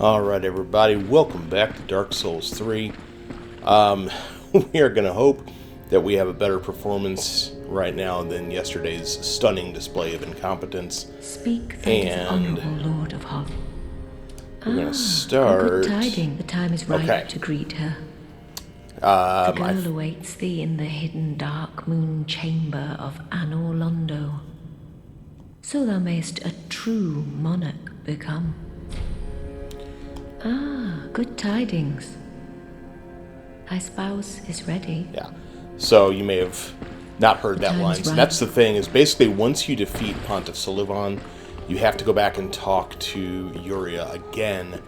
Alright everybody, welcome back to Dark Souls 3. We are going to hope that we have a better performance right now than yesterday's stunning display of incompetence. Speak, honorable Lord of Hob. We're going to start... Good tidings. The time is right to greet her. The girl awaits thee in the hidden dark moon chamber of Anor Londo. So thou mayst a true monarch become. Good tidings. Thy spouse is ready. Yeah. So you may have not heard that line. So that's the thing, is basically once you defeat Pontiff Sulivan, you have to go back and talk to Yuria again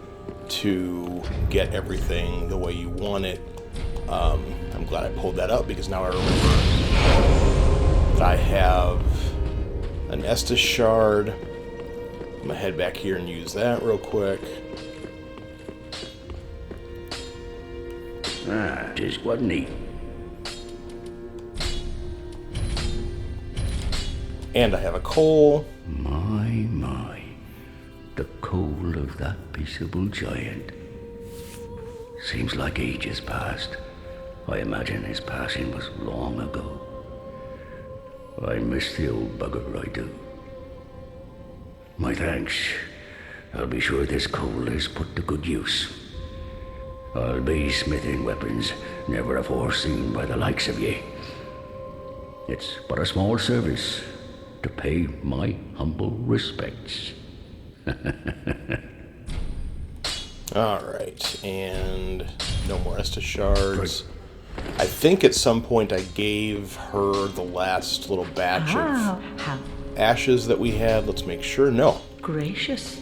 to get everything the way you want it. I'm glad I pulled that up because now I remember that I have an Estus shard. I'm going to head back here and use that real quick. Tis quite neat. And I have a coal. My. The coal of that peaceable giant. Seems like ages passed. I imagine his passing was long ago. I miss the old bugger, I do. My thanks. I'll be sure this coal is put to good use. I'll be smithing weapons never afore seen by the likes of ye. It's but a small service to pay my humble respects. Alright, and no more Estus shards. I think at some point I gave her the last little batch of ashes that we had. Let's make sure. No. Gracious.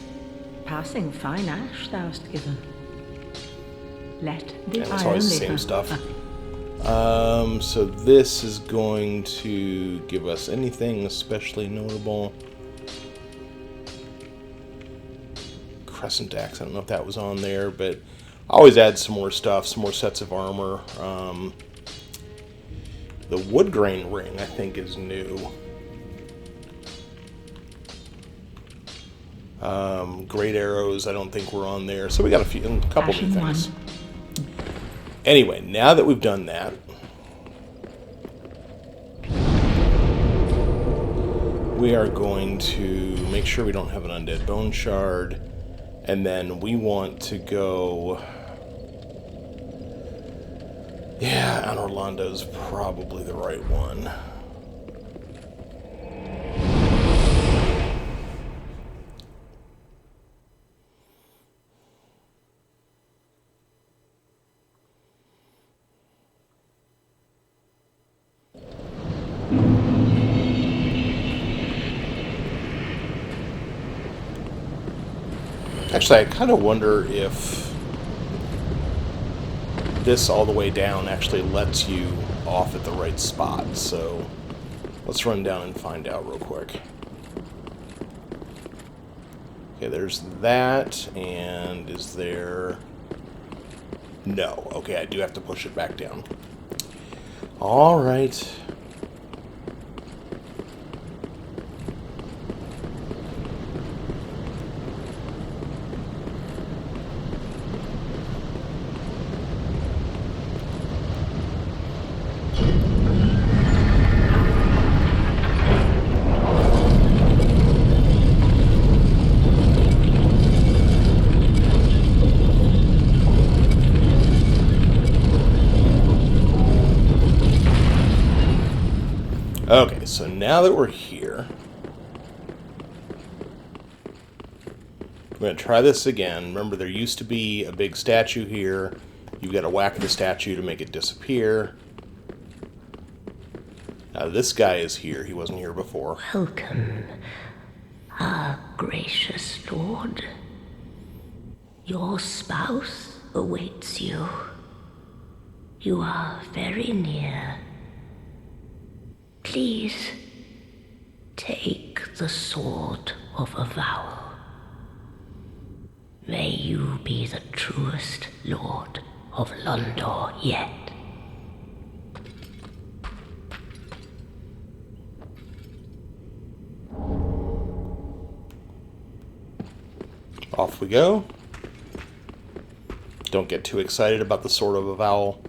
Passing fine ash thou'st given. Let the and it's always the same stuff. So this is going to give us anything especially notable. Crescent axe, I don't know if that was on there, but I always add some more stuff, some more sets of armor. The wood grain ring, I think, is new. Great arrows, I don't think were on there. So we got a couple new things. Anyway, now that we've done that, we are going to make sure we don't have an undead bone shard, and then we want to go... Yeah, Anor Londo's probably the right one. Actually, I kind of wonder if this all the way down actually lets you off at the right spot. So let's run down and find out real quick. Okay, there's that, and is there... No. Okay, I do have to push it back down. All right. Okay, so now that we're here, we're going to try this again. Remember, there used to be a big statue here. You've got to whack the statue to make it disappear. Now this guy is here. He wasn't here before. Welcome, our gracious lord. Your spouse awaits you. You are very near. Please, take the sword of avowal. May you be the truest lord of Londo yet. Off we go. Don't get too excited about the sword of a vowel.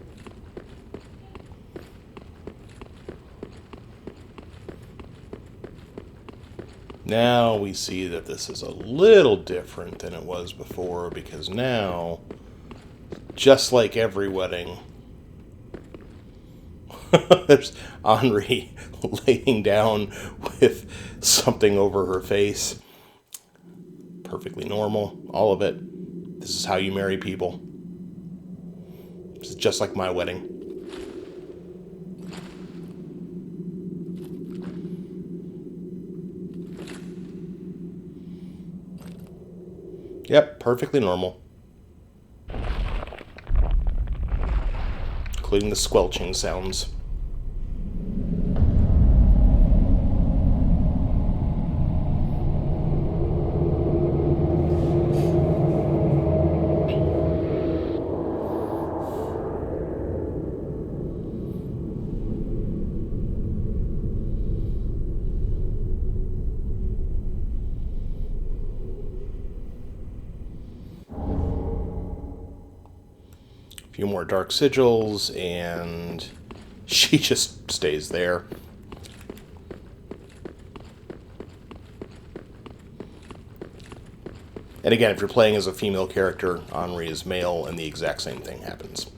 Now we see that this is a little different than it was before, because now, just like every wedding, there's Henri laying down with something over her face. Perfectly normal, all of it. This is how you marry people. This is just like my wedding. Yep, perfectly normal. Including the squelching sounds. A few more dark sigils, and she just stays there. And again, if you're playing as a female character, Henri is male, and the exact same thing happens.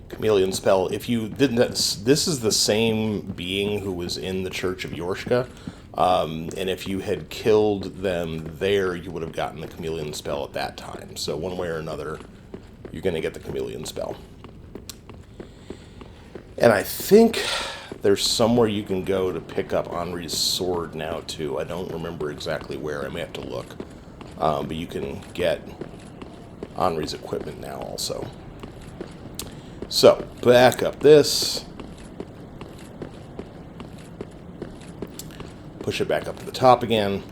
Chameleon spell. If you didn't, this is the same being who was in the Church of Yorshka, and if you had killed them there, you would have gotten the chameleon spell at that time. So one way or another, you're going to get the chameleon spell. And I think there's somewhere you can go to pick up Henri's sword now too. I don't remember exactly where. I may have to look, but you can get Henri's equipment now also. So, back up this. Push it back up to the top again.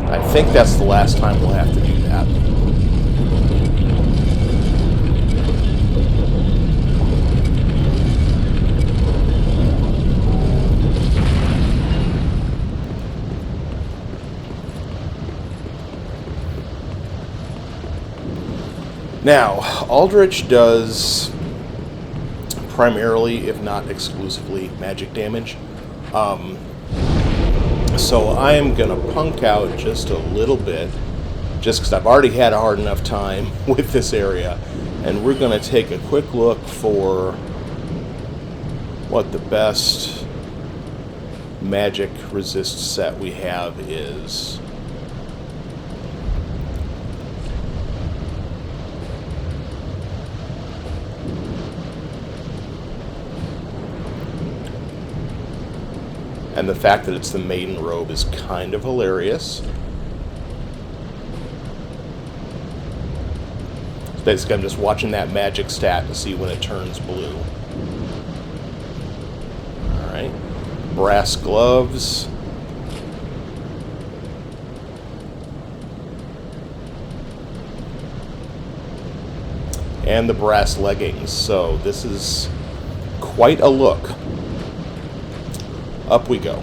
I think that's the last time we'll have to do that. Now, Aldrich does primarily, if not exclusively, magic damage. So I am going to punk out just a little bit, just because I've already had a hard enough time with this area. And we're going to take a quick look for what the best magic resist set we have is. And the fact that it's the maiden robe is kind of hilarious. So basically, I'm just watching that magic stat to see when it turns blue. Alright. Brass gloves. And the brass leggings. So this is quite a look. Up we go.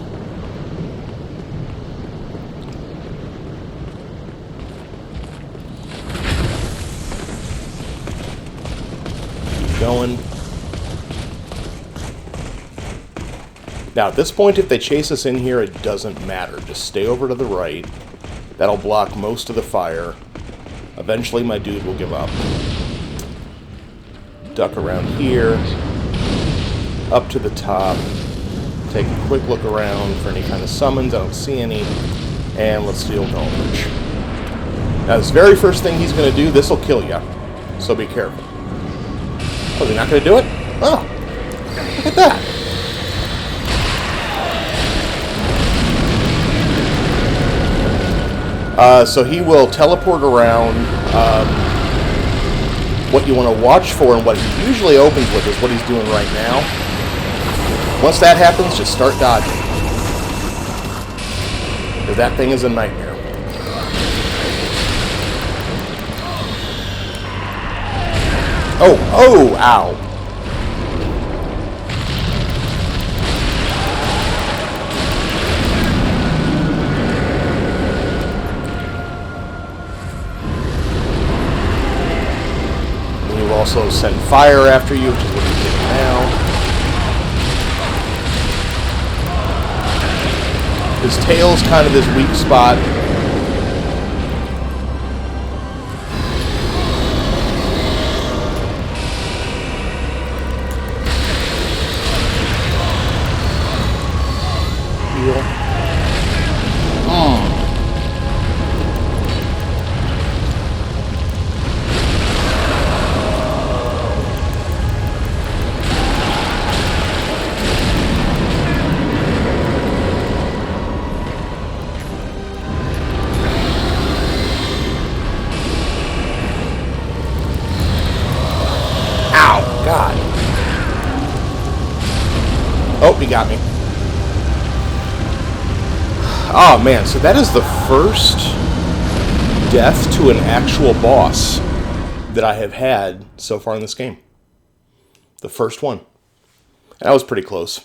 Keep going. Now at this point, if they chase us in here, it doesn't matter. Just stay over to the right. That'll block most of the fire. Eventually my dude will give up. Duck around here. Up to the top. Take a quick look around for any kind of summons. I don't see any. And let's deal with Aldrich. Now, this very first thing he's going to do, this will kill you. So be careful. Oh, is he not going to do it? Oh, look at that. So he will teleport around. What you want to watch for and what he usually opens with is what he's doing right now. Once that happens, just start dodging. Because that thing is a nightmare. Oh, ow. And you also send fire after you, which is what you're doing now. His tail's kind of his weak spot. God. Oh, he got me. Oh, man. So that is the first death to an actual boss that I have had so far in this game. The first one. And that was pretty close.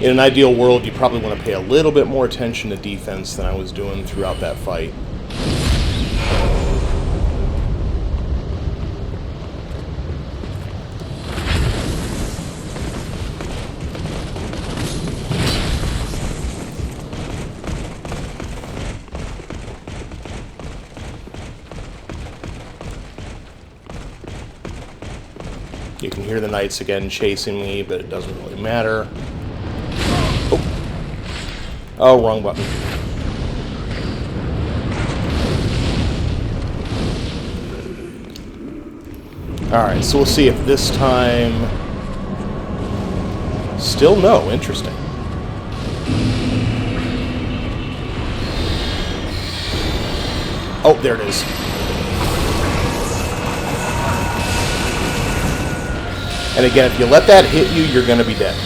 In an ideal world, you probably want to pay a little bit more attention to defense than I was doing throughout that fight. You can hear the knights again chasing me, but it doesn't really matter. Oh, wrong button. Alright, so we'll see if this time... Still no. Interesting. Oh, there it is. And again, if you let that hit you, you're going to be dead.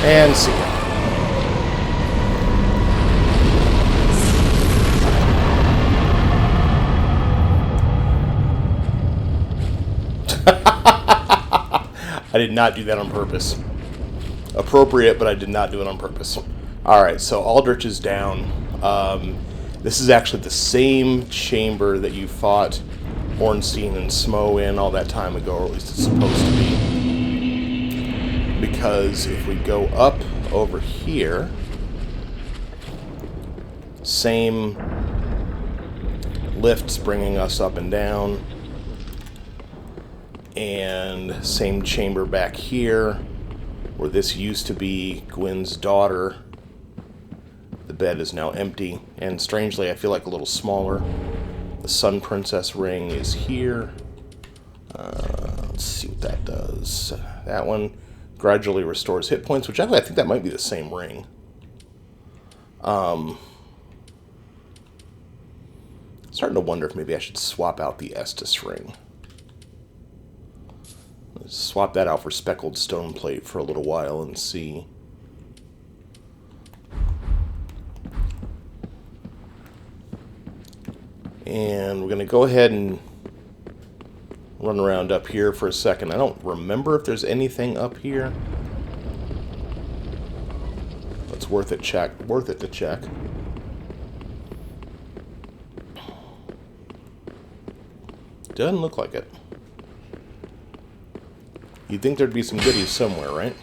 And see ya. I did not do that on purpose. Appropriate, but I did not do it on purpose. Alright, so Aldrich is down. This is actually the same chamber that you fought Ornstein and Smo in all that time ago, or at least it's supposed to be. Because if we go up over here, same lifts bringing us up and down, and same chamber back here where this used to be Gwyn's daughter. The bed is now empty, and strangely I feel like a little smaller. The Sun Princess ring is here. Let's see what that does. That one gradually restores hit points, which I think that might be the same ring. Starting to wonder if maybe I should swap out the Estus ring. Let's swap that out for speckled stone plate for a little while and see. And we're going to go ahead and run around up here for a second. I don't remember if there's anything up here. It's worth it to check. Doesn't look like it. You'd think there'd be some goodies somewhere, right?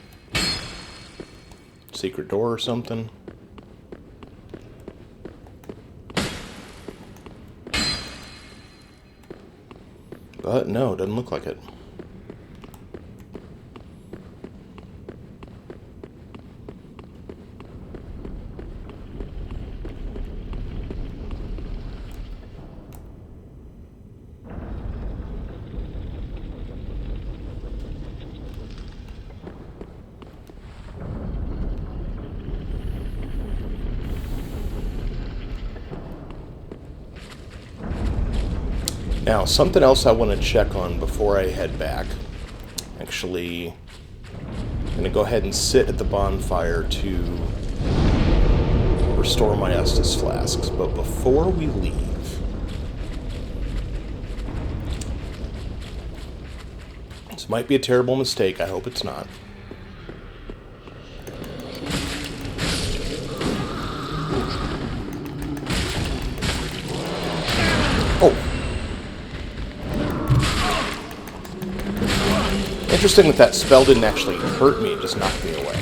Secret door or something. But no, doesn't look like it. Now, something else I want to check on before I head back. Actually, I'm going to go ahead and sit at the bonfire to restore my Estus flasks. But before we leave, this might be a terrible mistake. I hope it's not. Oh! Interesting that spell didn't actually hurt me, it just knocked me away.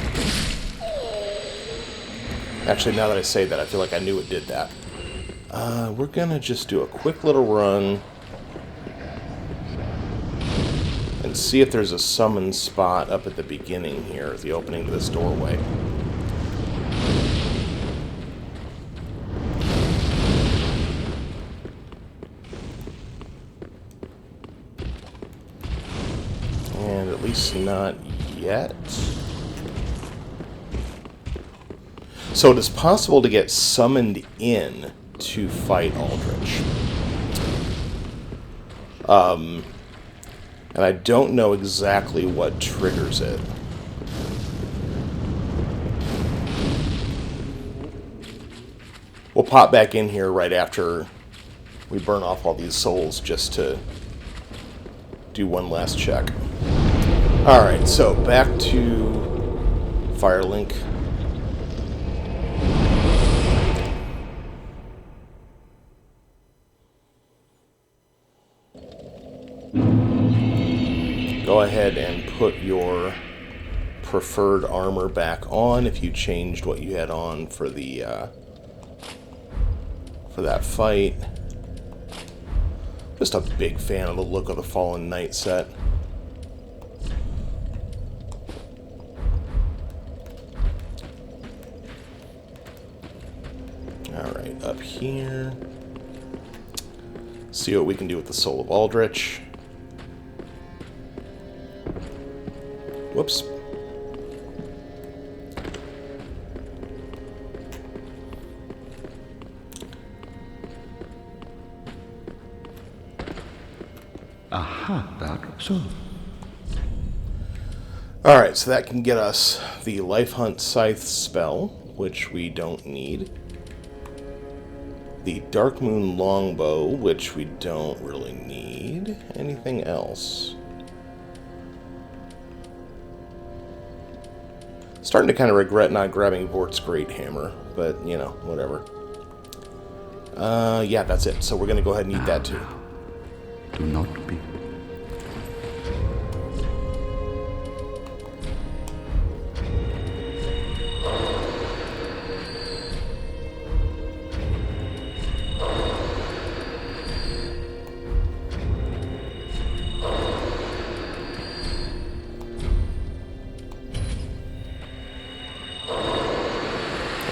Actually, now that I say that, I feel like I knew it did that. We're gonna just do a quick little run and see if there's a summon spot up at the beginning here, at the opening to this doorway. At least not yet. So it is possible to get summoned in to fight Aldrich. And I don't know exactly what triggers it. We'll pop back in here right after we burn off all these souls just to do one last check. Alright, so back to Firelink. Go ahead and put your preferred armor back on if you changed what you had on for the for that fight. Just a big fan of the look of the Fallen Knight set. Alright, up here. See what we can do with the Soul of Aldrich. Whoops. Aha, that so. Alright, so that can get us the Life Hunt Scythe spell, which we don't need. The Dark Moon Longbow, which we don't really need. Anything else? Starting to kind of regret not grabbing Vort's Great Hammer, but, you know, whatever. Yeah, that's it. So we're going to go ahead and eat that too. Do not be.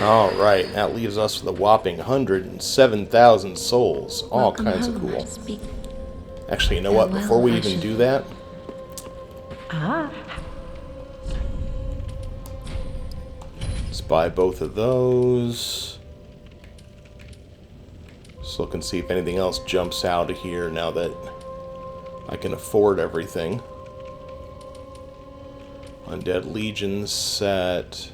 Alright, that leaves us with a whopping 107,000 souls. All kinds of cool. Actually, you know what? Before we even do that... Let's buy both of those. Just look and see if anything else jumps out of here now that I can afford everything. Undead Legion set.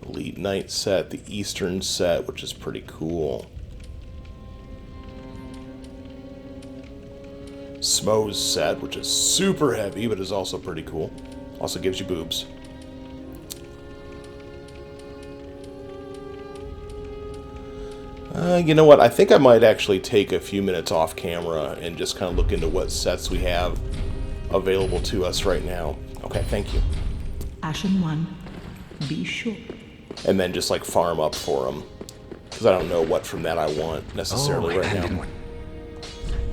Elite Knight set, the Eastern set, which is pretty cool. Smo's set, which is super heavy, but is also pretty cool. Also gives you boobs. You know what? I think I might actually take a few minutes off camera and just kind of look into what sets we have available to us right now. Okay, thank you. Ashen 1, be sure. And then just like farm up for them. Because I don't know what from that I want necessarily right now.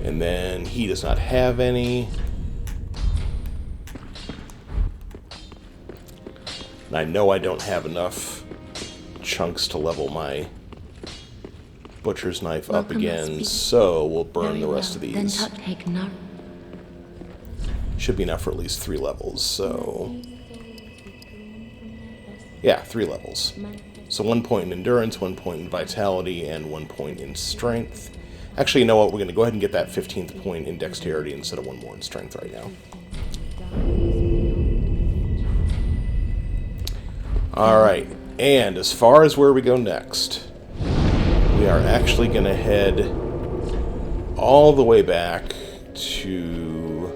And then he does not have any. And I know I don't have enough chunks to level my butcher's knife up again, so we'll burn the rest of these. Should be enough for at least 3 levels, so... Yeah, 3 levels. So 1 point in endurance, 1 point in vitality, and 1 point in strength. Actually, you know what? We're going to go ahead and get that 15th point in dexterity instead of 1 more in strength right now. Alright, and as far as where we go next, we are actually going to head all the way back to...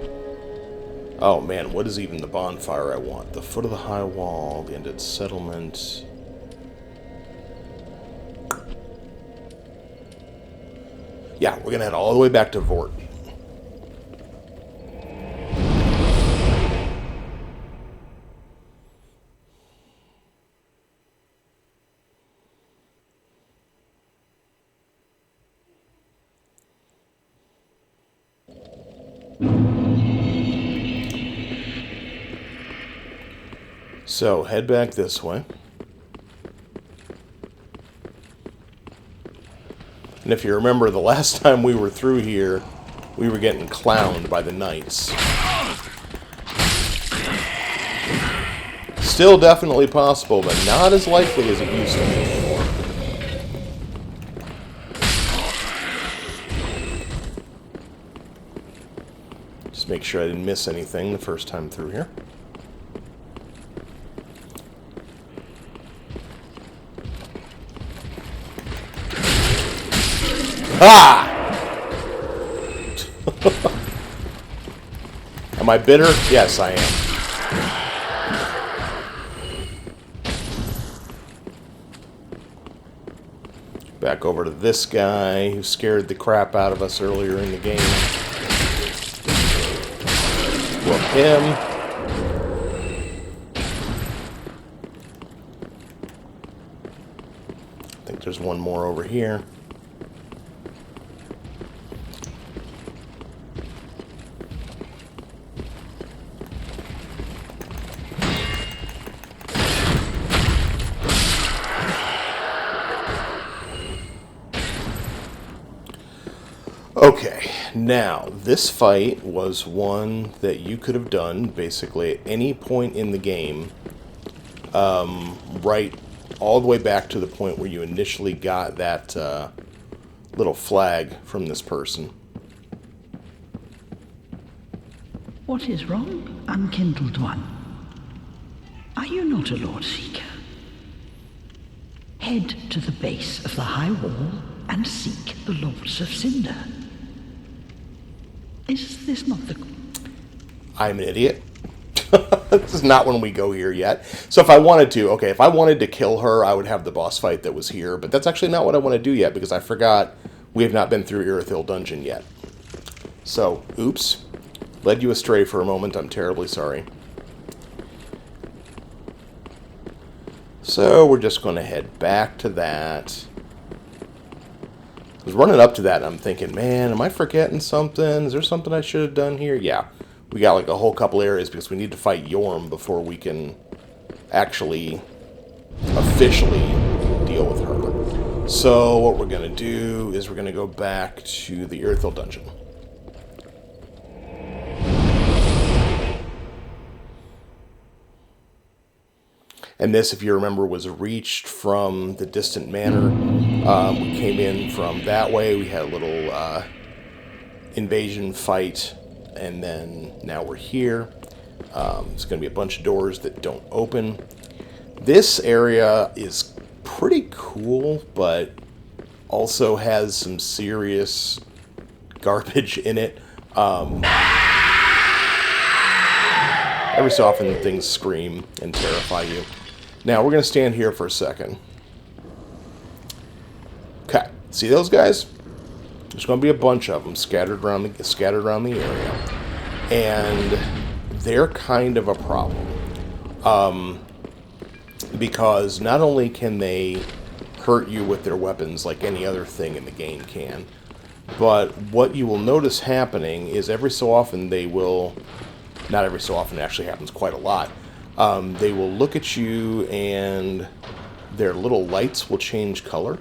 Oh man, what is even the bonfire I want? The foot of the high wall, the ended settlement... Yeah, we're going to head all the way back to Vort. So, head back this way. And if you remember, the last time we were through here, we were getting clowned by the knights. Still definitely possible, but not as likely as it used to be anymore. Just make sure I didn't miss anything the first time through here. Ah! Am I bitter? Yes, I am. Back over to this guy who scared the crap out of us earlier in the game. Whoop him. I think there's one more over here. Okay, now, this fight was one that you could have done, basically, at any point in the game, right all the way back to the point where you initially got that little flag from this person. What is wrong, unkindled one? Are you not a Lord Seeker? Head to the base of the high wall and seek the Lords of Cinder. Is this not the... I'm an idiot. This is not when we go here yet. So if I wanted to, okay, if I wanted to kill her, I would have the boss fight that was here. But that's actually not what I want to do yet, because I forgot we have not been through Irithyll Dungeon yet. So, oops. Led you astray for a moment. I'm terribly sorry. So we're just going to head back to that. I was running up to that and I'm thinking, man, am I forgetting something? Is there something I should have done here? Yeah. We got like a whole couple areas because we need to fight Yorm before we can actually officially deal with her. So what we're going to do is we're going to go back to the Irithyll Dungeon. And this, if you remember, was reached from the distant manor. We came in from that way. We had a little invasion fight, and then now we're here. It's going to be a bunch of doors that don't open. This area is pretty cool, but also has some serious garbage in it. Every so often things scream and terrify you. Now we're going to stand here for a second. Okay, see those guys? There's going to be a bunch of them scattered around the area, and they're kind of a problem. Because not only can they hurt you with their weapons like any other thing in the game can, but what you will notice happening is every so often they will, not every so often, it actually happens quite a lot, they will look at you and their little lights will change color.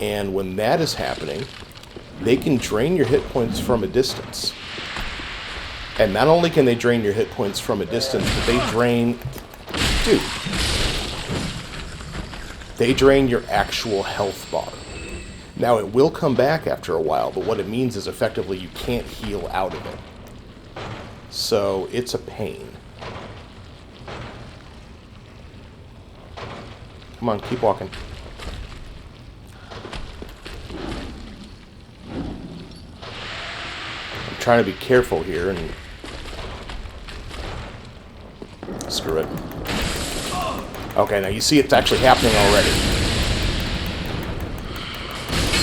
And when that is happening, they can drain your hit points from a distance. And not only can they drain your hit points from a distance, but they drain... Dude. They drain your actual health bar. Now, it will come back after a while, but what it means is effectively you can't heal out of it. So, it's a pain. Come on, keep walking. I'm trying to be careful here and... Screw it. Okay, now you see it's actually happening already.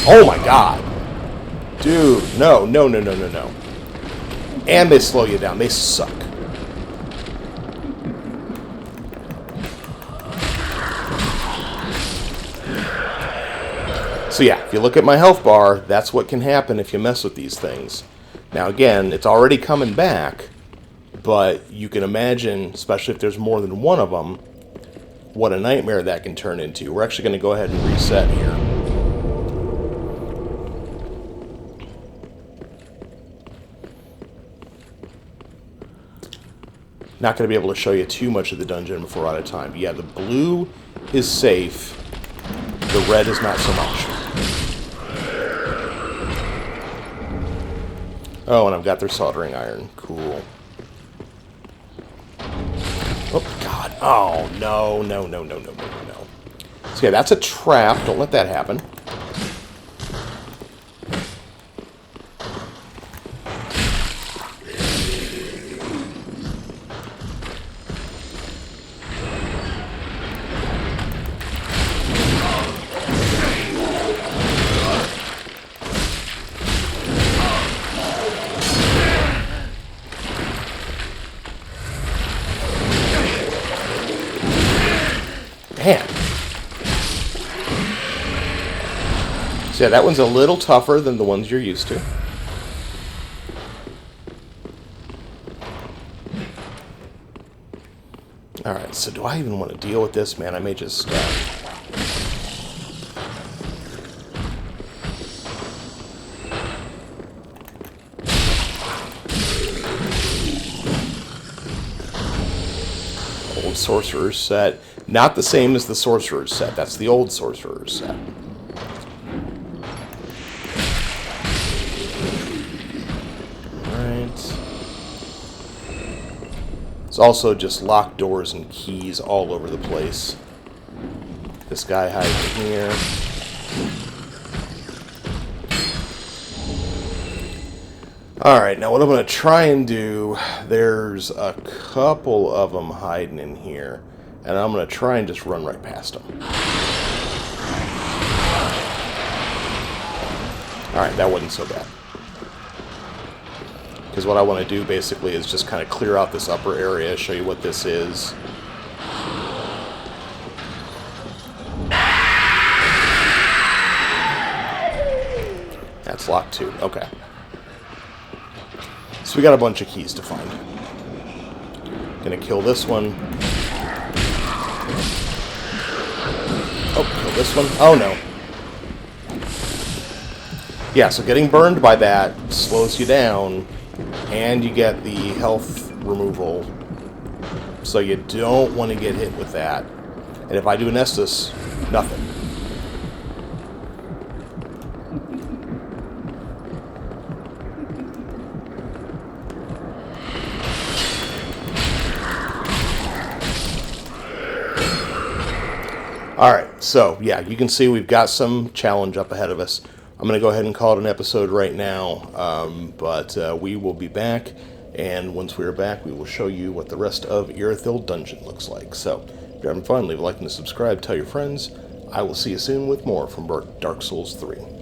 Oh my god! Dude, no. And they slow you down. They suck. So yeah, if you look at my health bar, that's what can happen if you mess with these things. Now again, it's already coming back, but you can imagine, especially if there's more than one of them, what a nightmare that can turn into. We're actually going to go ahead and reset here. Not going to be able to show you too much of the dungeon before we're out of time. But yeah, the blue is safe. The red is not so much. Oh, and I've got their soldering iron. Cool. Oh, God. Oh, no. So yeah, that's a trap. Don't let that happen. Man. So yeah, that one's a little tougher than the ones you're used to. Alright, so do I even want to deal with this? Man, I may just... Old Sorcerer's set. Not the same as the Sorcerer's set. That's the old Sorcerer's set. Alright. It's also just locked doors and keys all over the place. This guy hiding here. Alright, now what I'm going to try and do, there's a couple of them hiding in here. And I'm going to try and just run right past them. Alright, that wasn't so bad. Because what I want to do basically is just kind of clear out this upper area, show you what this is. That's locked too. Okay. So we got a bunch of keys to find. Gonna kill this one. Oh, kill this one. Oh, no. Yeah, so getting burned by that slows you down, and you get the health removal So you don't want to get hit with that. And if I do an Estus, nothing. Alright, so yeah, you can see we've got some challenge up ahead of us. I'm going to go ahead and call it an episode right now, but we will be back, and once we are back, we will show you what the rest of Irithyll Dungeon looks like. So, if you're having fun, leave a like and a subscribe, tell your friends. I will see you soon with more from Dark Souls 3.